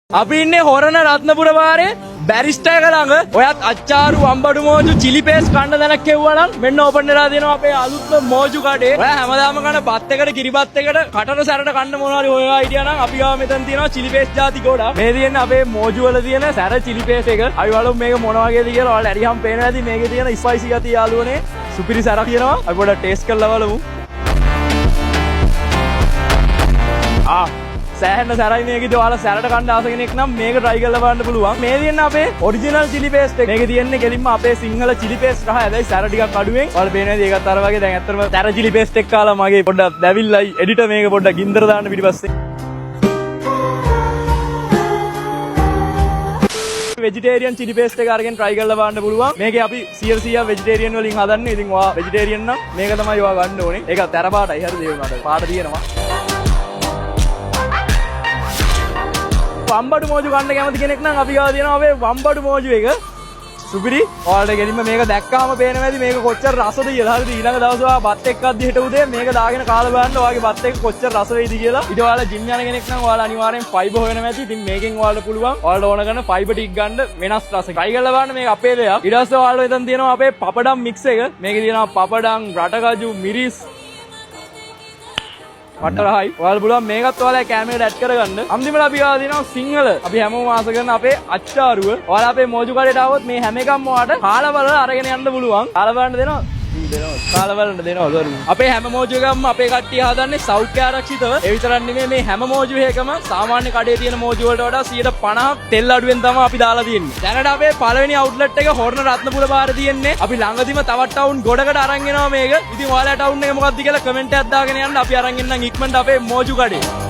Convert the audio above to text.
අපි ඉන්නේ හොරණ රත්නපුර පාරේ බැරිස්ටර් එක ළඟ. ඔයත් අච්චාරු අම්බඩු මෝජු චිලි පේස්ට් කන්න දැනක් කෙවුවා නම් මෙන්න ඕපන් වෙලා දෙනවා අපේ අලුත්ම මෝජු කඩේ. ඔයා හැමදාම කන බත් එකට කිරිබත් එකට කටට සැරට කන්න මොනවාරි හොයලා හිටියා නම් අපි ගාව මෙතන තියෙනවා චිලි පේස්ට් ಜಾති ගොඩක්. මේ තියෙන්නේ අපේ මෝජු වල තියෙන සැර චිලි පේස්ට් එක. අපි බලමු මේක මොන වගේද කියලා. ඔයාලා ඇරිහම් පේනවා ඇති මේකේ තියෙන ස්පයිසි ගතිය යාළුවනේ. සුපිරි සැරක් කියනවා. අපි පොඩ්ඩක් ටේස්ට් කරලා බලමු. සෑහෙන සැරයි මේකේ. ඔයාලා සැරට කන්න ආස කෙනෙක් නම් මේක try කරලා බලන්න පුළුවන්. මේ තියෙන්නේ අපේ ඔරිජිනල් චිලි පේස්ට් එක. මේකේ තියෙන්නේ කෙලින්ම අපේ සිංහල චිලි පේස්ට් රහ. හැබැයි සැර ටිකක් අඩුවෙන්. ඔයාලා පේනවාද ඒකත් අර වගේ. දැන් ඇත්තටම සැර චිලි පේස්ට් එක කාලා මගේ පොඩ්ඩක් දැවිල්ලයි එඩිටර් මේක පොඩ්ඩක් ගින්දර දාන්න පිටිපස්සේ. වෙජිටේරියන් චිලි පේස්ට් එක අරගෙන try කරලා බලන්න පුළුවන්. මේකේ අපි 100% වෙජිටේරියන් වලින් හදන්නේ. ඉතින් ඔයා වෙජිටේරියන් නම් මේක තමයි ඔයා ගන්න ඕනේ. ඒක තැර පාටයි හරි දේ උනාට. පාට තියෙනවා. වම්බඩු මෝජු කන්න කැමති කෙනෙක් නම් අපි ගාව තියෙනවා අපේ වම්බඩු මෝජු එක. සුපිරි. ඔයාලට ගෙලින්ම මේක දැක්කාම පේනවා ඇති මේක කොච්චර රසද කියලා. හරිද? ඊළඟ දවසේ ඔයා බත් එක්ක අද්දි හිට උදේ මේක දාගෙන කාලා බලන්න ඔයාගේ බත් එක්ක කොච්චර රස වෙයිද කියලා. ඊට ඔයාලා ජිම් යන කෙනෙක් නම් ඔයාලා අනිවාර්යෙන් ෆයිබර් හොයනවා ඇති. ඉතින් මේකෙන් ඔයාලට පුළුවන් ඔයාලට ඕන කරන ෆයිබර් ටික ගන්න වෙනස් රසක. try කරලා බලන්න මේක අපේ දෙයක්. ඊට පස්සේ ඔයාලා එතන තියෙනවා අපේ පපඩම් මික්ස් එක. මේකේ තියෙනවා පපඩම්, රටකජු, මිරිස්, වටරහයි. ඔයාලා පුළුවන් මේකත් ඔයාලා කැමරේට ඇඩ් කරගන්න. අන්තිමට අපි ගාව තියෙනවා සිංහල. අපි හැමෝම ආස කරන අපේ අච්චාරුව. ඔයාලා අපේ මෝජු කඩේට ආවොත් මේ හැම එකක්ම ඔයාලට කාලා බලලා අරගෙන යන්න පුළුවන්. කාලා බලන්න දෙනවා. කාලා බලන්න දෙනවා. අපේ හැම මෝජු එකක්ම අපේ කට්ටිය හදන්නේ සෞඛ්‍ය ආරක්ෂිතව. ඒ විතරක් නෙමෙයි මේ හැම මෝජු එකම සාමාන්‍ය කඩේ තියෙන මෝජු වලට වඩා 50% තෙල් අඩුවෙන් තමයි අපි දාලා තියෙන්නේ. දැනට අපේ පළවෙනි අවුට්ලට් එක හොරණ රත්නපුර පාරේ තියෙන්නේ. අපි ළඟදිම තවත් ටවුන් ගොඩකට අරන් එනවා මේක. ඉතින් ඔයාලා ටවුන් එක මොකක්ද කියලා කමෙන්ට් එකක් දාගෙන යන්න. අපි අරන් එන්නම් ඉක්මනට අපේ මෝජු කඩේ.